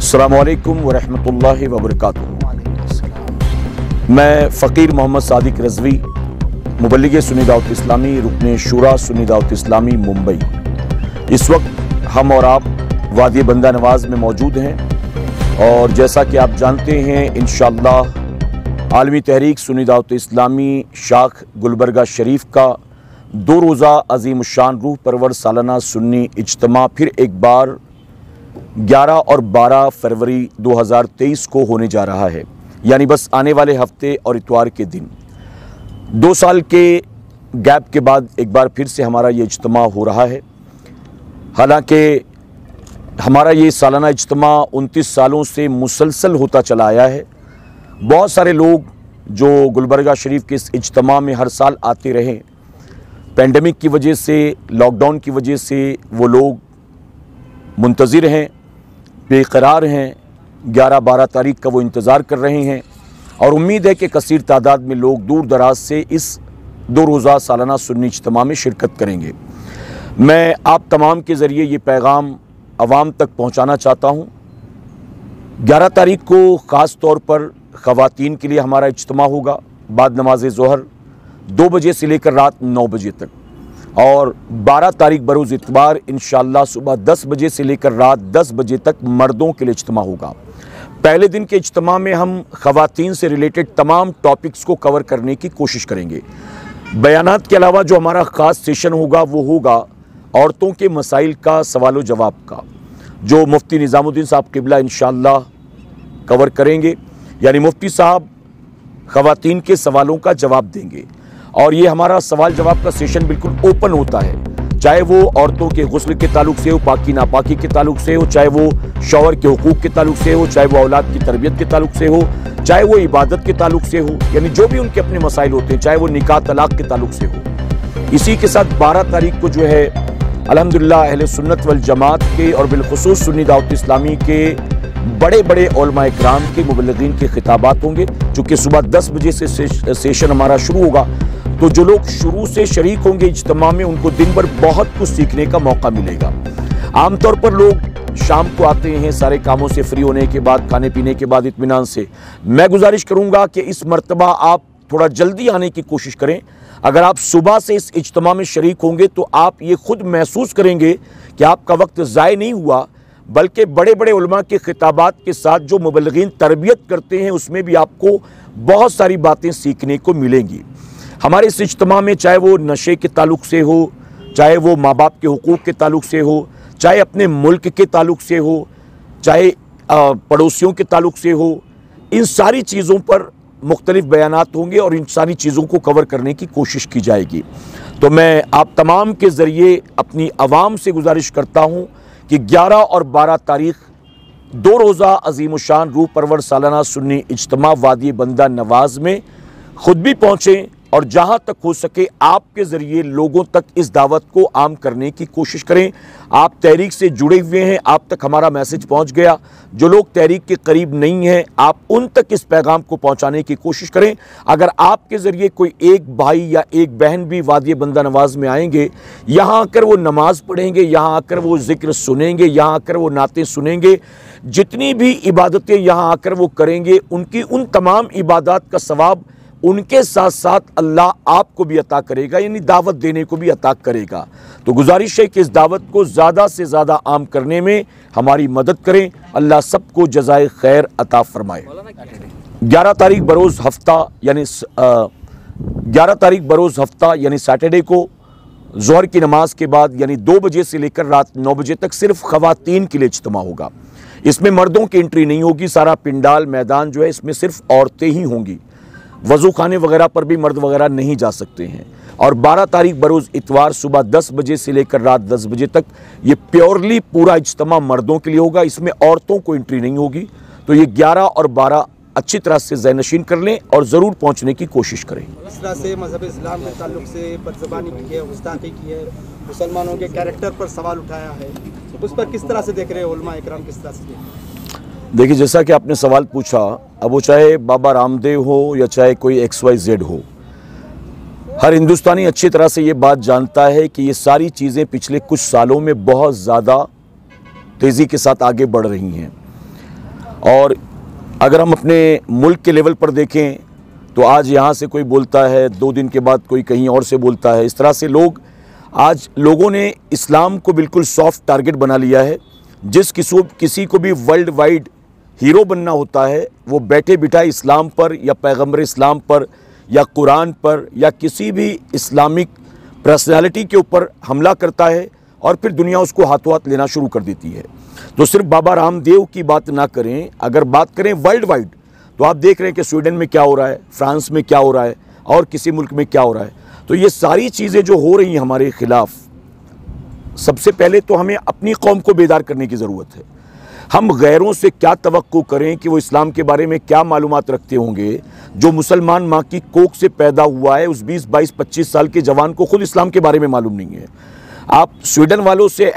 अस्सलामुअलैकुम वरहमतुल्लाहि वबरकातुहू। मैं फ़कीर मोहम्मद सादिक रज़वी, मुबल्लिग सुन्नी दावत इस्लामी, रुकन शूरा सुन्नी दावत इस्लामी मुंबई। इस वक्त हम और आप वादी बंदा नवाज़ में मौजूद हैं और जैसा कि आप जानते हैं इंशाअल्लाह आलमी तहरीक सुन्नी दावत इस्लामी शाख गुलबर्गा शरीफ का 2 रोज़ा अज़ीमुश्शान रूह परवर सालाना सुन्नी इज्तिमा फिर एक बार 11 और 12 फरवरी 2023 को होने जा रहा है, यानी बस आने वाले हफ्ते और इतवार के दिन। 2 साल के गैप के बाद एक बार फिर से हमारा ये इज्तिमा हो रहा है। हालांकि हमारा ये सालाना इज्तिमा 29 सालों से मुसलसल होता चला आया है। बहुत सारे लोग जो गुलबर्गा शरीफ के इस इज्तिमा में हर साल आते रहे, पेंडेमिक की वजह से, लॉकडाउन की वजह से वो लोग मुंतज़िर हैं, बेकरार हैं। 11-12 तारीख का वो इंतज़ार कर रहे हैं और उम्मीद है कि कसीर तादाद में लोग दूर दराज से इस 2 रोज़ा सालाना सुन्नी इज्तिमा में शिरकत करेंगे। मैं आप तमाम के ज़रिए ये पैगाम अवाम तक पहुँचाना चाहता हूँ। 11 तारीख को ख़ास तौर पर ख़वातीन के लिए हमारा इज्तिमा होगा बाद नमाज ज़ोहर 2 बजे से लेकर रात 9 बजे तक, और 12 तारीख बरोज़ इतवार इंशाअल्लाह सुबह 10 बजे से लेकर रात 10 बजे तक मर्दों के लिए इज्तिमा होगा। पहले दिन के इज्तिमा में हम ख़वातीन से रिलेटेड तमाम टॉपिक्स को कवर करने की कोशिश करेंगे। बयानात के अलावा जो हमारा ख़ास सेशन होगा वो होगा औरतों के मसाइल का सवाल व जवाब का, जो मुफ्ती निज़ामुद्दीन साहब क़िबला इंशाअल्लाह कवर करेंगे। यानी मुफ्ती साहब ख़वातीन के सवालों का जवाब देंगे और ये हमारा सवाल जवाब का सेशन बिल्कुल ओपन होता है, चाहे वो औरतों के गुस्ल के ताल्लुक से हो, पाकी नापाकी के ताल्लुक से हो, चाहे वो शौहर के हुकूक के ताल्लुक से हो, चाहे वो औलाद की तरबियत के ताल्लुक से हो, चाहे वो इबादत के ताल्लुक से हो, यानी जो भी उनके अपने मसाइल होते हैं, चाहे वो निकाह तलाक के ताल्लुक से हो। इसी के साथ 12 तारीख को जो है अल्हम्दुलिल्लाह अहले सुन्नत वल जमात के और बिलखुसूस सुन्नी दावत इस्लामी के बड़े बड़े उलमा इकराम के मुबल्लिगीन के खिताबात होंगे। चूँकि सुबह 10 बजे से सेशन हमारा शुरू होगा, तो जो लोग शुरू से शरीक होंगे इज्तिमा में उनको दिन भर बहुत कुछ सीखने का मौका मिलेगा। आमतौर पर लोग शाम को आते हैं सारे कामों से फ्री होने के बाद, खाने पीने के बाद इत्मीनान से। मैं गुजारिश करूंगा कि इस मर्तबा आप थोड़ा जल्दी आने की कोशिश करें। अगर आप सुबह से इस इज्तिमा में शरीक होंगे तो आप ये खुद महसूस करेंगे कि आपका वक्त ज़ाय नहीं हुआ, बल्कि बड़े बड़े उलमा के खिताबात के साथ जो मुबल्लिगीन तरबियत करते हैं उसमें भी आपको बहुत सारी बातें सीखने को मिलेंगी। हमारे इस इज्तिमा में चाहे वो नशे के ताल्लुक से हो, चाहे वो माँ बाप के हुकूक के ताल्लुक से हो, चाहे अपने मुल्क के ताल्लुक से हो, चाहे पड़ोसियों के ताल्लुक से हो, इन सारी चीज़ों पर मुख्तलिफ बयानात होंगे और इन सारी चीज़ों को कवर करने की कोशिश की जाएगी। तो मैं आप तमाम के ज़रिए अपनी आवाम से गुजारिश करता हूँ कि 11 और 12 तारीख 2 रोज़ा अज़ीमुश्शान रूह परवर सालाना सुन्नी इज्तिमा वादी बंदा नवाज़ में ख़ुद भी पहुँचें और जहाँ तक हो सके आपके ज़रिए लोगों तक इस दावत को आम करने की कोशिश करें। आप तहरीक से जुड़े हुए हैं, आप तक हमारा मैसेज पहुँच गया। जो लोग तहरीक के करीब नहीं हैं, आप उन तक इस पैगाम को पहुँचाने की कोशिश करें। अगर आपके ज़रिए कोई एक भाई या एक बहन भी वादी बंदा नवाज़ में आएंगे, यहाँ आकर वो नमाज़ पढ़ेंगे, यहाँ आकर वो ज़िक्र सुनेंगे, यहाँ आकर वो नाते सुनेंगे, जितनी भी इबादतें यहाँ आकर वो करेंगे, उनकी उन तमाम इबादत का सवाब उनके साथ साथ अल्लाह आपको भी अता करेगा, यानी दावत देने को भी अता करेगा। तो गुजारिश है कि इस दावत को ज़्यादा से ज़्यादा आम करने में हमारी मदद करें। अल्लाह सबको जज़ाए खैर अता फरमाए। 11 तारीख बरोज़ हफ्ता यानी सैटरडे को ज़ोहर की नमाज के बाद यानी 2 बजे से लेकर रात 9 बजे तक सिर्फ ख़वातीन के लिए इज्तिमा होगा। इसमें मर्दों की एंट्री नहीं होगी। सारा पिंडाल मैदान जो है इसमें सिर्फ औरतें ही होंगी। वज़ू खाने वगैरह पर भी मर्द वगैरह नहीं जा सकते हैं। और 12 तारीख बरोज़ इतवार सुबह 10 बजे से लेकर रात 10 बजे तक ये प्योरली पूरा इज्तिमा मर्दों के लिए होगा, इसमें औरतों को एंट्री नहीं होगी। तो ये 11 और 12 अच्छी तरह से ज़हनशीन कर लें और ज़रूर पहुँचने की कोशिश करें। इस तरह से मज़हब इस्लाम के ताल्लुक से बदज़बानी की है, गुस्ताखी की है, मुसलमानों के कैरेक्टर पर सवाल उठाया है, उस पर किस तरह से देख रहे हैं उलमा इकराम, किस तरह से देख रहे हैं? देखिए, जैसा कि आपने सवाल पूछा, अब वो चाहे बाबा रामदेव हो या चाहे कोई XYZ हो, हर हिंदुस्तानी अच्छी तरह से ये बात जानता है कि ये सारी चीज़ें पिछले कुछ सालों में बहुत ज़्यादा तेज़ी के साथ आगे बढ़ रही हैं। और अगर हम अपने मुल्क के लेवल पर देखें तो आज यहाँ से कोई बोलता है, 2 दिन के बाद कोई कहीं और से बोलता है। इस तरह से लोगों ने इस्लाम को बिल्कुल सॉफ्ट टारगेट बना लिया है। किसी को भी वर्ल्ड वाइड हीरो बनना होता है, वो बैठे बिठाए इस्लाम पर या पैगम्बर इस्लाम पर या कुरान पर या किसी भी इस्लामिक पर्सनालिटी के ऊपर हमला करता है और फिर दुनिया उसको हाथों हाथ लेना शुरू कर देती है। तो सिर्फ बाबा रामदेव की बात ना करें, अगर बात करें वर्ल्ड वाइड, तो आप देख रहे हैं कि स्वीडन में क्या हो रहा है, फ्रांस में क्या हो रहा है और किसी मुल्क में क्या हो रहा है। तो ये सारी चीज़ें जो हो रही हैं हमारे ख़िलाफ़, सबसे पहले तो हमें अपनी कौम को बेदार करने की ज़रूरत है। हम गैरों से क्या तवक्को करें कि वो इस्लाम के बारे में क्या मालूमात रखते होंगे। जो मुसलमान माँ की कोख से पैदा हुआ है, उस 20, 22, 25 साल के जवान को खुद इस्लाम के बारे में मालूम नहीं है। आप स्वीडन वालों से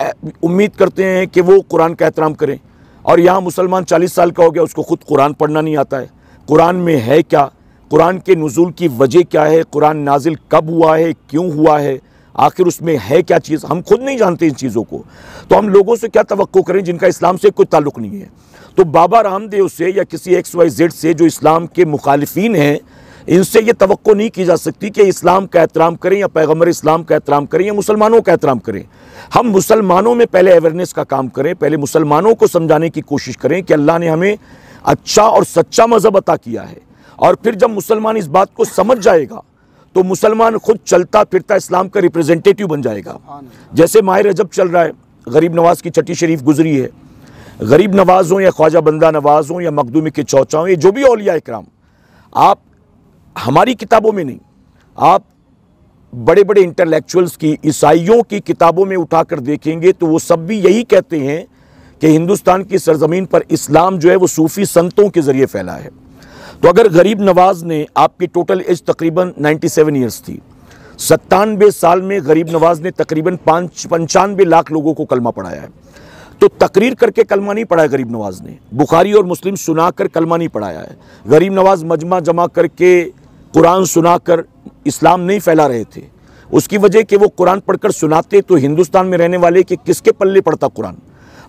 उम्मीद करते हैं कि वो कुरान का एहतराम करें, और यहाँ मुसलमान 40 साल का हो गया, उसको खुद कुरान पढ़ना नहीं आता है। कुरान में है क्या, कुरान के नुज़ूल की वजह क्या है, कुरान नाजिल कब हुआ है, क्यों हुआ है, आखिर उसमें है क्या चीज़, हम खुद नहीं जानते इन चीज़ों को। तो हम लोगों से क्या तवक्को करें जिनका इस्लाम से कोई ताल्लुक़ नहीं है। तो बाबा रामदेव से या किसी XYZ से जो इस्लाम के मुखालिफिन हैं, इनसे ये तवक्को नहीं की जा सकती कि इस्लाम का एहतराम करें या पैगम्बर इस्लाम का एहतराम करें या मुसलमानों का एहतराम करें। हम मुसलमानों में पहले अवेयरनेस का काम करें, पहले मुसलमानों को समझाने की कोशिश करें कि अल्लाह ने हमें अच्छा और सच्चा मज़हब अता किया है। और फिर जब मुसलमान इस बात को समझ जाएगा तो मुसलमान खुद चलता फिरता इस्लाम का रिप्रेजेंटेटिव बन जाएगा। जैसे माह रजब चल रहा है, गरीब नवाज की छठी शरीफ गुजरी है। गरीब नवाज हों या ख्वाजा बंदा नवाज हों या मखदूमी के चौचा हों, ये जो भी औलिया इकराम, आप हमारी किताबों में नहीं, आप बड़े बड़े इंटेलेक्चुअल्स की, ईसाइयों की किताबों में उठाकर देखेंगे तो वो सब भी यही कहते हैं कि हिंदुस्तान की सरजमीन पर इस्लाम जो है वो सूफ़ी संतों के ज़रिए फैला है। तो अगर गरीब नवाज ने, आपकी टोटल एज तकरीबन 97 ईयर्स थी, 97 साल में गरीब नवाज ने तकरीबन 95 लाख लोगों को कलमा पढ़ाया है। तो तकरीर करके कलमा नहीं पढ़ाया गरीब नवाज ने, बुखारी और मुस्लिम सुनाकर कलमा नहीं पढ़ाया है। गरीब नवाज मजमा जमा करके कुरान सुनाकर इस्लाम नहीं फैला रहे थे। उसकी वजह कि वो कुरान पढ़कर सुनाते तो हिंदुस्तान में रहने वाले कि किसके पल्ले पड़ता कुरान।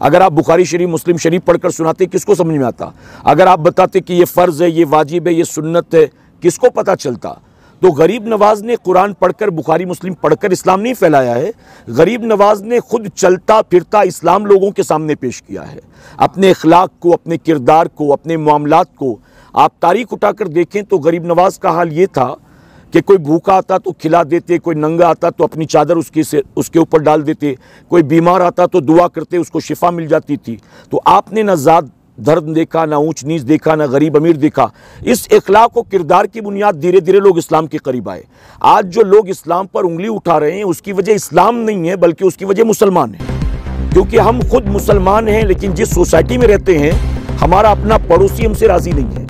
अगर आप बुखारी शरीफ, मुस्लिम शरीफ पढ़कर सुनाते, किसको समझ में आता? अगर आप बताते कि ये फ़र्ज़ है, ये वाजिब है, ये सुन्नत है, किसको पता चलता? तो गरीब नवाज ने कुरान पढ़कर, बुखारी मुस्लिम पढ़कर इस्लाम नहीं फैलाया है। गरीब नवाज ने खुद चलता फिरता इस्लाम लोगों के सामने पेश किया है। अपने अखलाक को, अपने किरदार को, अपने मामलात को आप तारीख उठाकर देखें तो गरीब नवाज का हाल ये था कि कोई भूखा आता तो खिला देते, कोई नंगा आता तो अपनी चादर उसके ऊपर डाल देते, कोई बीमार आता तो दुआ करते, उसको शिफा मिल जाती थी। तो आपने ना ज़ात दर्द देखा, ना ऊंच नीच देखा, ना गरीब अमीर देखा। इस इखलाक और किरदार की बुनियाद धीरे धीरे लोग इस्लाम के करीब आए। आज जो लोग इस्लाम पर उंगली उठा रहे हैं उसकी वजह इस्लाम नहीं है, बल्कि उसकी वजह मुसलमान है। क्योंकि हम खुद मुसलमान हैं, लेकिन जिस सोसाइटी में रहते हैं हमारा अपना पड़ोसी हमसे राज़ी नहीं है।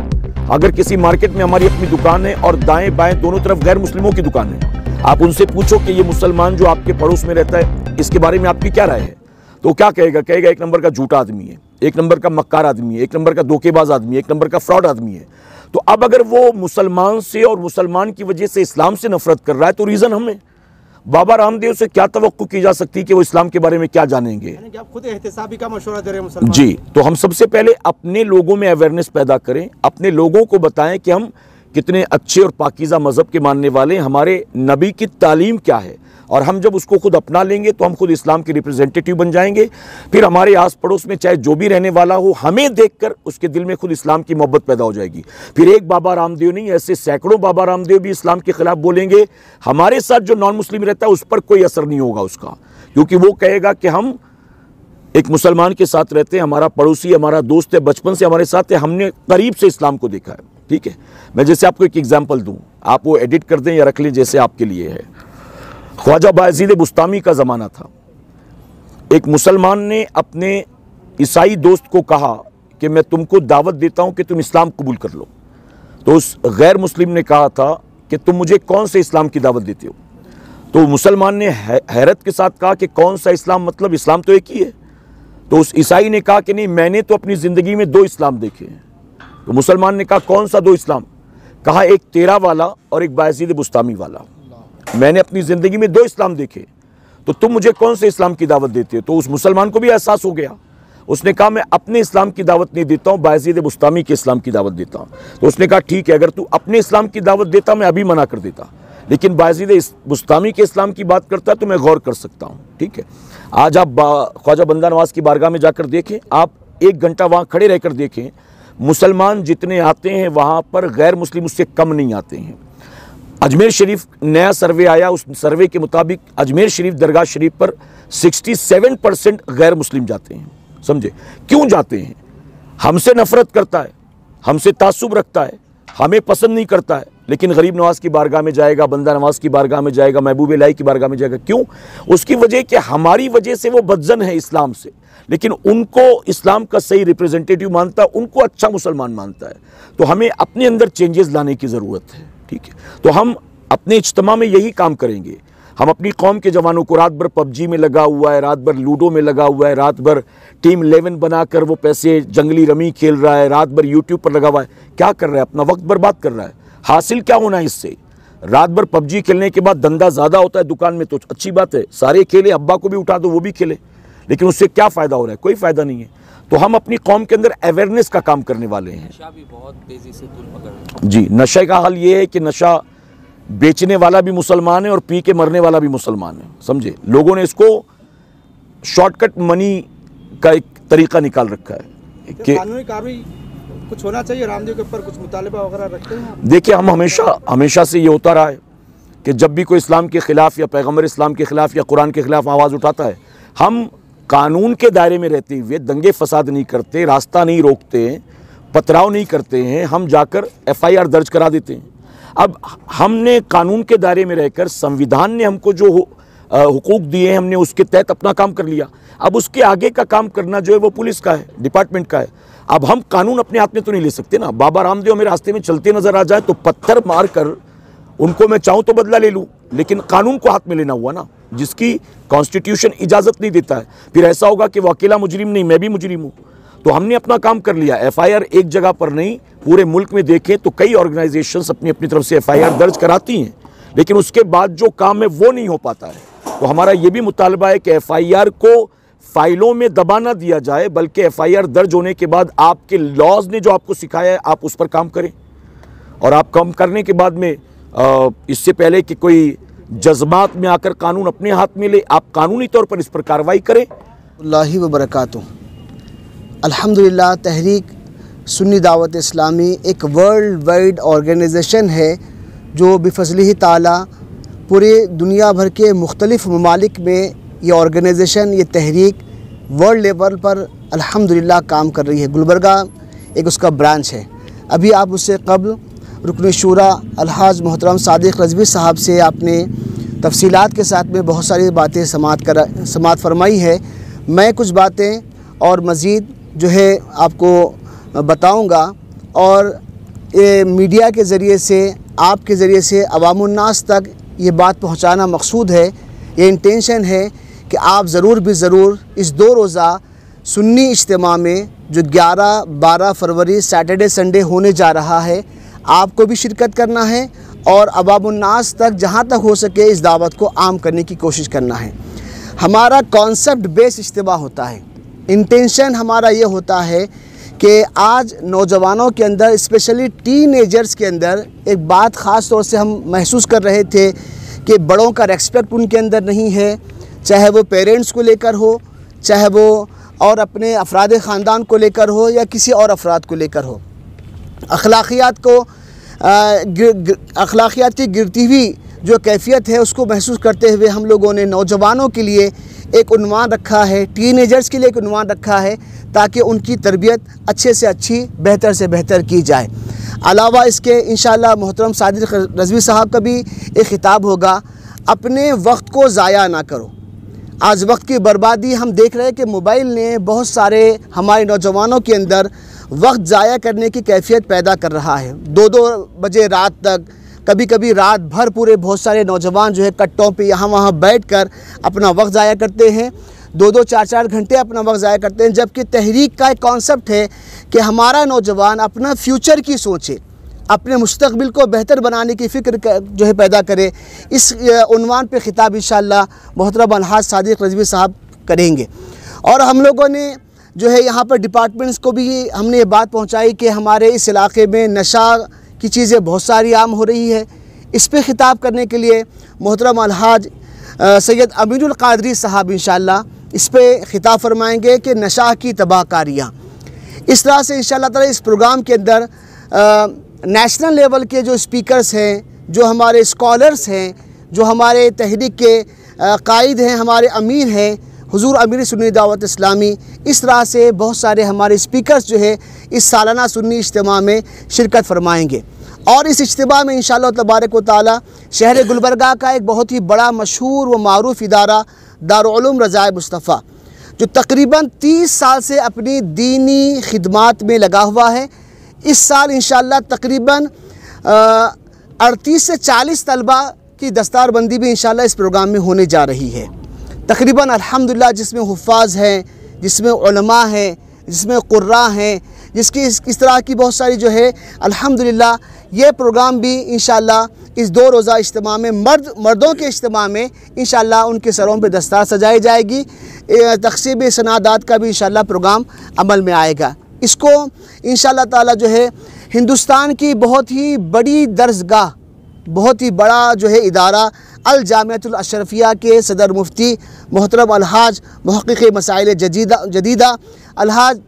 अगर किसी मार्केट में हमारी अपनी दुकान है और दाएं बाएं दोनों तरफ गैर मुस्लिमों की दुकान है, आप उनसे पूछो कि ये मुसलमान जो आपके पड़ोस में रहता है इसके बारे में आपकी क्या राय है, तो क्या कहेगा? कहेगा एक नंबर का झूठा आदमी है, एक नंबर का मक्कार आदमी है, एक नंबर का धोखेबाज आदमी है, एक नंबर का फ्रॉड आदमी है। तो अब अगर वो मुसलमान से और मुसलमान की वजह से इस्लाम से नफरत कर रहा है तो रीज़न हमें। बाबा रामदेव से क्या तवक्को की जा सकती है कि वो इस्लाम के बारे में क्या जानेंगे? कि आप खुद एहतिसाबी का मशवरा दे रहे हैं मुसलमान। जी, तो हम सबसे पहले अपने लोगों में अवेयरनेस पैदा करें, अपने लोगों को बताएं कि हम कितने अच्छे और पाकीज़ा मज़हब के मानने वाले हैं, हमारे नबी की तालीम क्या है। और हम जब उसको खुद अपना लेंगे तो हम खुद इस्लाम के रिप्रेजेंटेटिव बन जाएंगे। फिर हमारे आस पड़ोस में चाहे जो भी रहने वाला हो, हमें देखकर उसके दिल में खुद इस्लाम की मोहब्बत पैदा हो जाएगी। फिर एक बाबा रामदेव नहीं, ऐसे सैकड़ों बाबा रामदेव भी इस्लाम के खिलाफ बोलेंगे। हमारे साथ जो नॉन मुस्लिम रहता है उस पर कोई असर नहीं होगा उसका, क्योंकि वो कहेगा कि हम एक मुसलमान के साथ रहते हैं, हमारा पड़ोसी, हमारा दोस्त है, बचपन से हमारे साथ है, हमने करीब से इस्लाम को देखा है। ठीक है, मैं जैसे आपको एक एग्जाम्पल दूँ, आप वो एडिट कर दें या रख लें जैसे आपके लिए है। ख्वाजा बायज़ीद बुस्तामी का ज़माना था। एक मुसलमान ने अपने ईसाई दोस्त को कहा कि मैं तुमको दावत देता हूं कि तुम इस्लाम कबूल कर लो। तो उस गैर मुस्लिम ने कहा था कि तुम मुझे कौन से इस्लाम की दावत देते हो? तो मुसलमान ने हैरत के साथ कहा कि कौन सा इस्लाम, मतलब इस्लाम तो एक ही है। तो उस ईसाई ने कहा कि नहीं, मैंने तो अपनी ज़िंदगी में 2 इस्लाम देखे हैं। तो मुसलमान ने कहा कौन सा 2 इस्लाम? कहा एक तेरा वाला और एक बायज़ीद बुस्तामी वाला। मैंने अपनी ज़िंदगी में 2 इस्लाम देखे, तो तुम मुझे कौन से इस्लाम की दावत देते हो? तो उस मुसलमान को भी एहसास हो गया। उसने कहा मैं अपने इस्लाम की दावत नहीं देता हूँ, बायज़ीद बुस्तामी के इस्लाम की दावत देता हूँ। तो उसने कहा ठीक है, अगर तू अपने इस्लाम की दावत देता मैं अभी मना कर देता, लेकिन बायज़ीद बुस्तामी के इस्लाम की बात करता है तो मैं गौर कर सकता हूँ। ठीक है, आज आप ख्वाजा बंदा नवाज की बारगाह में जाकर देखें, आप 1 घंटा वहाँ खड़े रहकर देखें, मुसलमान जितने आते हैं वहाँ पर गैर मुस्लिम उससे कम नहीं आते हैं। अजमेर शरीफ नया सर्वे आया, उस सर्वे के मुताबिक अजमेर शरीफ दरगाह शरीफ पर 67% गैर मुस्लिम जाते हैं। समझे क्यों जाते हैं? हमसे नफरत करता है, हमसे तासुब रखता है, हमें पसंद नहीं करता है, लेकिन गरीब नवाज की बारगाह में जाएगा, बंदा नवाज की बारगाह में जाएगा, महबूब इलाही की बारगाह में जाएगा। क्यों? उसकी वजह कि हमारी वजह से वो बदजन है इस्लाम से, लेकिन उनको इस्लाम का सही रिप्रेजेंटेटिव मानता है, उनको अच्छा मुसलमान मानता है। तो हमें अपने अंदर चेंजेस लाने की ज़रूरत है। ठीक है, तो हम अपने इज्तिमा में यही काम करेंगे। हम अपनी कौम के जवानों को, रात भर पबजी में लगा हुआ है, रात भर लूडो में लगा हुआ है, रात भर टीम 11 बनाकर वो पैसे जंगली रमी खेल रहा है, रात भर यूट्यूब पर लगा हुआ है, क्या कर रहा है? अपना वक्त बर्बाद कर रहा है। हासिल क्या होना है इससे? रात भर पबजी खेलने के बाद धंधा ज़्यादा होता है दुकान में तो अच्छी बात है, सारे खेले, अब्बा को भी उठा दो वो भी खेले, लेकिन उससे क्या फ़ायदा हो रहा है? कोई फ़ायदा नहीं है। तो हम अपनी कौम के अंदर अवेयरनेस का काम करने वाले हैं। नशा भी बहुत तेज़ी से तूल पकड़ रहा है। जी, नशे का हाल ये है कि नशा बेचने वाला भी मुसलमान है और पी के मरने वाला भी मुसलमान है। समझे, लोगों ने इसको शॉर्टकट मनी का एक तरीका निकाल रखा है कि कानूनी कार्रवाई कुछ होना चाहिए। रामदेव के ऊपर कुछ मुतालबा वगैरह रखते हैं आप? देखिए, हम हमेशा से ये होता रहा है कि जब भी कोई इस्लाम के ख़िलाफ़ या पैगम्बर इस्लाम के ख़िलाफ़ या कुरान के ख़िलाफ़ आवाज़ उठाता है, हम कानून के दायरे में रहते हुए दंगे फसाद नहीं करते, रास्ता नहीं रोकते, पथराव नहीं करते हैं, हम जाकर FIR दर्ज करा देते हैं। अब हमने कानून के दायरे में रहकर, संविधान ने हमको जो हुकूक दिए हैं, हमने उसके तहत अपना काम कर लिया। अब उसके आगे का काम करना जो है वो पुलिस का है, डिपार्टमेंट का है। अब हम कानून अपने हाथ में तो नहीं ले सकते ना। बाबा रामदेव हमें रास्ते में चलते नजर आ जाए तो पत्थर मार कर उनको मैं चाहूँ तो बदला ले लूँ, लेकिन कानून को हाथ में लेना हुआ ना, जिसकी कॉन्स्टिट्यूशन इजाज़त नहीं देता है। फिर ऐसा होगा कि वो अकेला मुजरिम नहीं, मैं भी मुजरिम हूँ। तो हमने अपना काम कर लिया। FIR एक जगह पर नहीं, पूरे मुल्क में देखें तो कई ऑर्गेनाइजेशंस अपनी अपनी तरफ से FIR दर्ज कराती हैं, लेकिन उसके बाद जो काम है वो नहीं हो पाता है। तो हमारा ये भी मुतालबा है कि FIR को फाइलों में दबा ना दिया जाए, बल्कि FIR दर्ज होने के बाद आपके लॉज ने जो आपको सिखाया है आप उस पर काम करें, और आप काम करने के बाद में इससे पहले कि कोई जज्बात में आकर कानून अपने हाथ में ले, आप कानूनी तौर पर इस पर कार्रवाई करें। अल्लाह व बरकातुहू। अल्हम्दुलिल्लाह, तहरीक सुन्नी दावत इस्लामी एक वर्ल्ड वाइड ऑर्गेनाइजेशन है जो बिफज़लिही ताला पूरे दुनिया भर के मुख्तलिफ़ ममालिक में ये ऑर्गेनाइजेशन, ये तहरीक वर्ल्ड लेवल पर अल्हम्दुलिल्लाह काम कर रही है। गुलबर्गा एक उसका ब्रांच है। अभी आप उससे कबल रुकन शूरा अलहाज मोहतरम सादिक रज़वी साहब से आपने तफसीलात के साथ में बहुत सारी बातें समात फरमाई है। मैं कुछ बातें और मज़ीद जो है आपको बताऊंगा, और ये मीडिया के ज़रिए से, आपके ज़रिए से अवामुन्नास तक ये बात पहुंचाना मकसूद है। ये इंटेंशन है कि आप ज़रूर भी ज़रूर इस 2 रोज़ा सुन्नी इज्तिमा में जो 11-12 फरवरी सैटरडे संडे होने जा रहा है, आपको भी शिरकत करना है और अवामुन्नास तक जहाँ तक हो सके इस दावत को आम करने की कोशिश करना है। हमारा कॉन्सेप्ट बेस्ड इज्तिमा होता है। इंटेंशन हमारा ये होता है कि आज नौजवानों के अंदर, स्पेशली टीनेजर्स के अंदर एक बात ख़ास तौर से हम महसूस कर रहे थे कि बड़ों का रेस्पेक्ट उनके अंदर नहीं है, चाहे वो पेरेंट्स को लेकर हो, चाहे वो और अपने अफराद ख़ानदान को लेकर हो या किसी और अफराद को लेकर हो। अखलाकियात की गिरती हुई जो कैफियत है उसको महसूस करते हुए हम लोगों ने नौजवानों के लिए एक उन्वान रखा है, टीनेजर्स के लिए एक उन्वान रखा है, ताकि उनकी तरबियत अच्छे से अच्छी, बेहतर से बेहतर की जाए। अलावा इसके इंशाअल्लाह मोहतरम सादिक रज़वी साहब का भी एक ख़िताब होगा, अपने वक्त को ज़ाया ना करो। आज वक्त की बर्बादी हम देख रहे हैं कि मोबाइल ने बहुत सारे हमारे नौजवानों के अंदर वक्त ज़ाया करने की कैफियत पैदा कर रहा है। 2-2 बजे रात तक, कभी कभी रात भर पूरे बहुत सारे नौजवान जो है कट्टों पे यहाँ वहाँ बैठकर अपना वक्त ज़ाया करते हैं, 2-2, 4-4 घंटे अपना वक्त ज़ाया करते हैं। जबकि तहरीक का एक कॉन्सेप्ट है कि हमारा नौजवान अपना फ्यूचर की सोचे, अपने मुस्तकबिल को बेहतर बनाने की फ़िक्र जो है पैदा करे। इस उन्वान पे ख़िताब इंशाअल्लाह मोहतरम अलहाज सादिक रज़वी साहब करेंगे। और हम लोगों ने जो है यहाँ पर डिपार्टमेंट्स को भी हमने ये बात पहुँचाई कि हमारे इस इलाके में नशा की चीज़ें बहुत सारी आम हो रही है। इस पे ख़िताब करने के लिए मोहतरम अलहाज सैयद अमीनुल क़ादरी साहब इंशाअल्लाह इस पे ख़िताब फरमाएंगे कि नशा की तबाहकारियाँ। इस तरह से इंशाअल्लाह ताला इस प्रोग्राम के अंदर नेशनल लेवल के जो स्पीकर्स हैं, जो हमारे स्कॉलर्स हैं, जो हमारे तहरीक के कायद हैं, हमारे अमीर हैं, हुजूर अमीर सुन्नी दावत इस्लामी, इस तरह से बहुत सारे हमारे स्पीकर्स जो है इस सालाना सुन्नी इज्तिमा में शिरकत फरमाएंगे। और इस इज्तिमा में इंशाअल्लाह तबारक व तआला शहर गुलबर्गा का एक बहुत ही बड़ा मशहूर व मारूफ इदारा दारुल उलूम रज़ाए मुस्तफ़ा, जो तकरीबन 30 साल से अपनी दीनी खिदमात में लगा हुआ है, इस साल इंशाअल्लाह तकरीबन 38 से 40 तलबा की दस्तारबंदी भी इंशाअल्लाह इस प्रोग्राम में होने जा रही है। तकरीबन अल्हम्दुलिल्लाह जिसमें हुफ़ाज़ हैं, जिसमें उलमा हैं, जिसमें क़ुर्रा हैं, जिसकी इस तरह की बहुत सारी जो है अल्हम्दुलिल्लाह ये प्रोग्राम भी इंशाअल्लाह इस 2 रोज़ा इज्तिमा में मर्दों के इज्तिमा में इंशाअल्लाह उनके सरों पे दस्तार सजाई जाएगी। तक़सीम सनादात का भी इंशाअल्लाह प्रोग्राम अमल में आएगा। इसको इंशाअल्लाह ताला जो है हिंदुस्तान की बहुत ही बड़ी दरसगाह, बहुत ही बड़ा जो है इदारा अल जामिअतुल अशरफिया के सदर मुफ्ती मोहतरम अलहाज मुहक़्क़िक़ मसाइल जदीदा अलहाज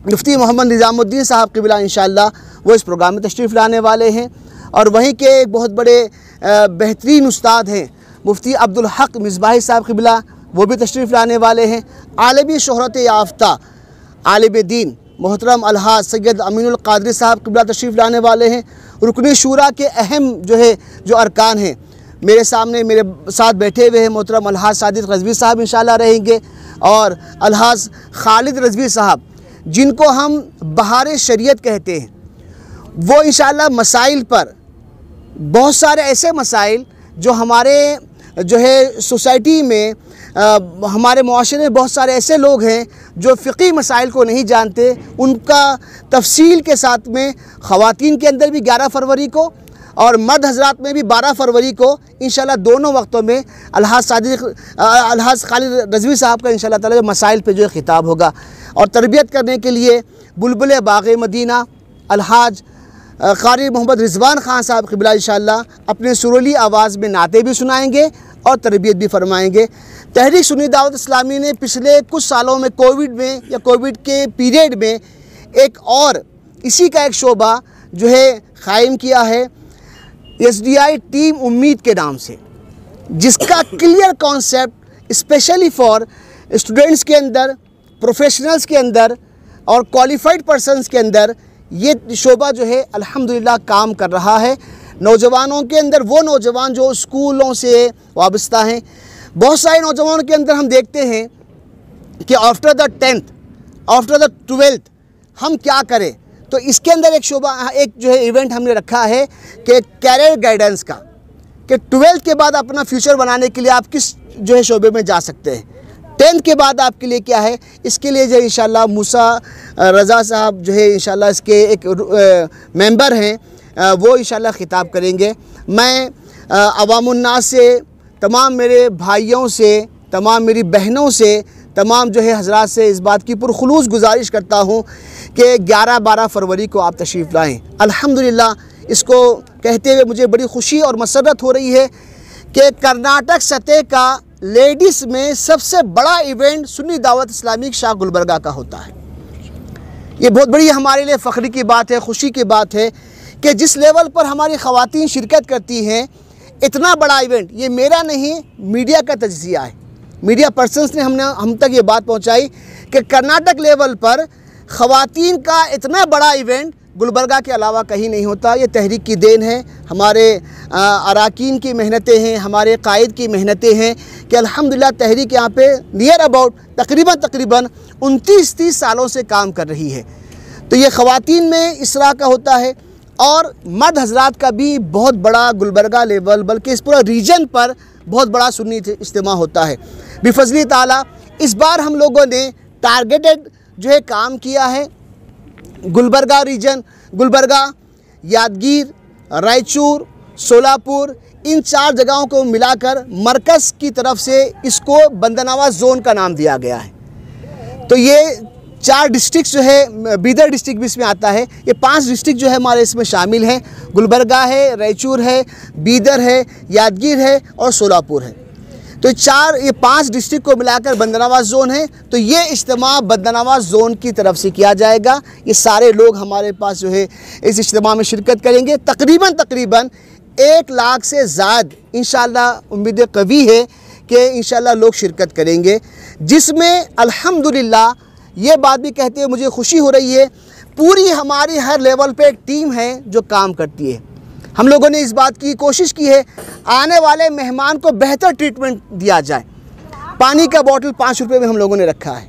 मुफ्ती मोहम्मद निज़ामुद्दीन साहब क़िबला इंशाअल्लाह वो इस प्रोग्राम में तशरीफ़ लाने वाले हैं। और वहीं के एक बहुत बड़े बेहतरीन उस्ताद हैं मुफ्ती अब्दुल हक मिसबाही साहब क़िबला, वो भी तशरीफ़ लाने वाले हैं। आलमी शोहरत याफ्ता आलिम दीन मोहतरम अलहाज सैयद अमीनुल क़ादरी साहब क़िबला तशरीफ़ लाने वाले हैं। रुकन शूरा के अहम जो अरकान हैं, मेरे सामने मेरे साथ बैठे हुए हैं मोहतरम अलहाज सादिक रज़वी साहब इंशाअल्लाह रहेंगे, और अलहाज खालिद रज़वी साहब जिनको हम बहार शरीयत कहते हैं, वो इंशाअल्लाह मसाइल पर, बहुत सारे ऐसे मसाइल जो हमारे जो है सोसाइटी में हमारे मुआशरे में बहुत सारे ऐसे लोग हैं जो फ़िक़ही मसाइल को नहीं जानते, उनका तफसील के साथ में ख़वातीन के अंदर भी 11 फरवरी को और मर्द हज़रात में भी 12 फरवरी को इंशाअल्लाह दोनों वक्तों में अलहाज खालिद रज़वी साहब का इंशाअल्लाह ताला मसाइल पे जो ख़िताब होगा। और तरबियत करने के लिए बुलबुल बाग़ मदीना अलहाज क़ारी मोहम्मद रिज़वान ख़ान साहब क़िबला इंशाअल्लाह अपने सुरीली आवाज़ में नाते भी सुनाएंगे और तरबियत भी फरमाएंगे। तहरीक सुन्नी दावत इस्लामी ने पिछले कुछ सालों में कोविड में या कोविड के पीरियड में एक और इसी का एक शोबा जो है क़ायम किया है SDI टीम उम्मीद के नाम से, जिसका clear concept specially for students के अंदर, प्रोफेशनल्स के अंदर और क्वालिफाइड पर्सनस के अंदर ये शोबा जो है अल्हम्दुलिल्लाह काम कर रहा है। नौजवानों के अंदर, वो नौजवान जो स्कूलों से वाबस्ता हैं, बहुत सारे नौजवानों के अंदर हम देखते हैं कि after the 10th after the 12th हम क्या करें, तो इसके अंदर एक शोबा, एक जो है इवेंट हमने रखा है कि कैरियर गाइडेंस का, कि 12th के बाद अपना फ्यूचर बनाने के लिए आप किस जो है शोबे में जा सकते हैं, 10th के बाद आपके लिए क्या है। इसके लिए जो इंशाअल्लाह मूसा रज़ा साहब जो है इंशाअल्लाह इसके एक मेंबर हैं, वो इंशाअल्लाह ख़िताब करेंगे। मैं अवामुन्नास से, तमाम मेरे भाइयों से, तमाम मेरी बहनों से, तमाम जो है हज़रात से इस बात की पुरखुलूस गुजारिश करता हूँ कि 11-12 फरवरी को आप तशरीफ़ लाएँ। अल्हम्दुलिल्लाह इसको कहते हुए मुझे बड़ी खुशी और मसरत हो रही है कि कर्नाटक सतह का लेडीज़ में सबसे बड़ा इवेंट सुन्नी दावत इस्लामी शाह गुलबर्गा का होता है। ये बहुत बड़ी हमारे लिए फ़ख्र की बात है, खुशी की बात है कि जिस लेवल पर हमारी ख़वातीन शिरकत करती हैं, इतना बड़ा इवेंट, ये मेरा नहीं मीडिया का तज्ज़िया है, मीडिया पर्सनस ने हम तक ये बात पहुंचाई कि कर्नाटक लेवल पर ख़वातीन का इतना बड़ा इवेंट गुलबर्गा के अलावा कहीं नहीं होता। ये तहरीक की देन है, हमारे अराकीन की मेहनतें हैं, हमारे कायद की मेहनतें हैं कि अल्हम्दुलिल्लाह तहरीक यहाँ पे नियर अबाउट तकरीबन 29-30 सालों से काम कर रही है। तो ये ख़वातीन में इस तरह का होता है, और मर्द हज़रात का भी बहुत बड़ा गुलबर्गा लेवल, बल्कि इस पूरा रीजन पर बहुत बड़ा सुन्नी इज्तिमा होता है बिफज़्ल ताला। इस बार हम लोगों ने टारगेटेड जो है काम किया है, गुलबर्गा रीजन, गुलबर्गा, यादगीर, रायचूर, सोलापुर, इन 4 जगहों को मिलाकर मरकज़ की तरफ से इसको बंदनवाज जोन का नाम दिया गया है। तो ये 4 डिस्ट्रिक्ट जो है, बीदर डिस्ट्रिक्ट भी इसमें आता है। ये 5 डिस्ट्रिक्ट जो है हमारे इसमें शामिल हैं। गुलबर्गा है, रायचूर है, बीदर है, यादगीर है और सोलापुर है। तो ये 5 डिस्ट्रिक्ट को मिलाकर बंदरनवाज जोन है। तो ये इज्तिमा बंदरनवाज जोन की तरफ से किया जाएगा। ये सारे लोग हमारे पास जो है इस इज्तिमा में शिरकत करेंगे। तकरीबन 1 लाख से ज़्यादा इंशाअल्लाह उम्मीद कवी है कि इंशाअल्लाह लोग शिरकत करेंगे, जिसमें अल्हम्दुलिल्लाह ये बात भी कहते हुए मुझे खुशी हो रही है, पूरी हमारी हर लेवल पे एक टीम है जो काम करती है। हम लोगों ने इस बात की कोशिश की है आने वाले मेहमान को बेहतर ट्रीटमेंट दिया जाए। पानी का बोतल 5 रुपये में हम लोगों ने रखा है,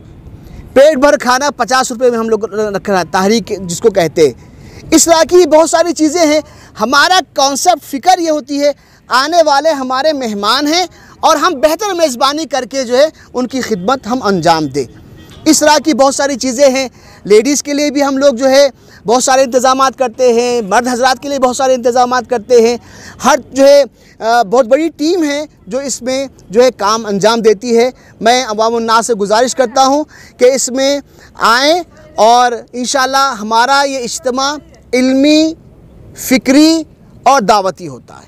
पेट भर खाना 50 रुपये में हम लोग रखा है, तहरीक जिसको कहते हैं। इस तरह की बहुत सारी चीज़ें हैं। हमारा कॉन्सेप्ट फ़िक्र ये होती है आने वाले हमारे मेहमान हैं और हम बेहतर मेज़बानी करके जो है उनकी खिदमत हम अंजाम दें। इस तरह की बहुत सारी चीज़ें हैं। लेडीज़ के लिए भी हम लोग जो है बहुत सारे इंतज़ामात करते हैं, मर्द हजरात के लिए बहुत सारे इंतज़ामात करते हैं। हर जो है बहुत बड़ी टीम है जो इसमें जो है काम अंजाम देती है। मैं अवामुन्नास से गुजारिश करता हूँ कि इसमें आएँ और इंशाअल्लाह हमारा ये इज्तिमा इल्मी, फ़िक्री और दावती होता है।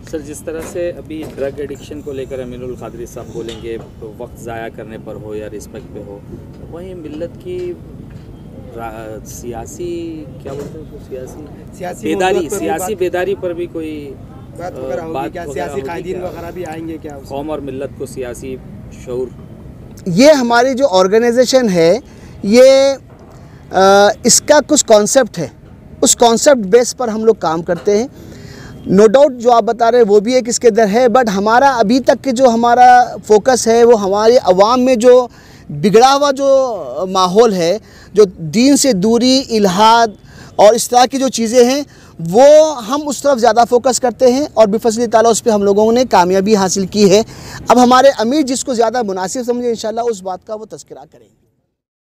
सर, जिस तरह से अभी ड्रग एडिक्शन को लेकर अमीनुल कादरी साहब बोलेंगे, तो वक्त ज़ाया करने पर हो या रिस्पेक्ट पे हो, वहीं मिल्लत की सियासी क्या बोलते हैं, सियासी बेदारी पर भी कोई बात क्या, सियासी कायदीन वगैरह भी आएंगे क्या? कौम और मिल्लत को सियासी शऊर, ये हमारी जो ऑर्गेनाइजेशन है ये इसका कुछ कॉन्सेप्ट है, उस कॉन्सेप्ट बेस पर हम लोग काम करते हैं। नो डाउट जो आप बता रहे हैं वो भी एक इसके अंदर है, बट हमारा अभी तक के जो हमारा फोकस है वो हमारे अवाम में जो बिगड़ा हुआ जो माहौल है, जो दीन से दूरी, इल्हाद और इस तरह की जो चीज़ें हैं वो हम उस तरफ ज़्यादा फोकस करते हैं और बिफज़्ल ताला उस पर हम लोगों ने कामयाबी हासिल की है। अब हमारे अमीर जिसको ज़्यादा मुनासिब समझे इंशाअल्लाह उस बात का वो तज़किरा करेंगे।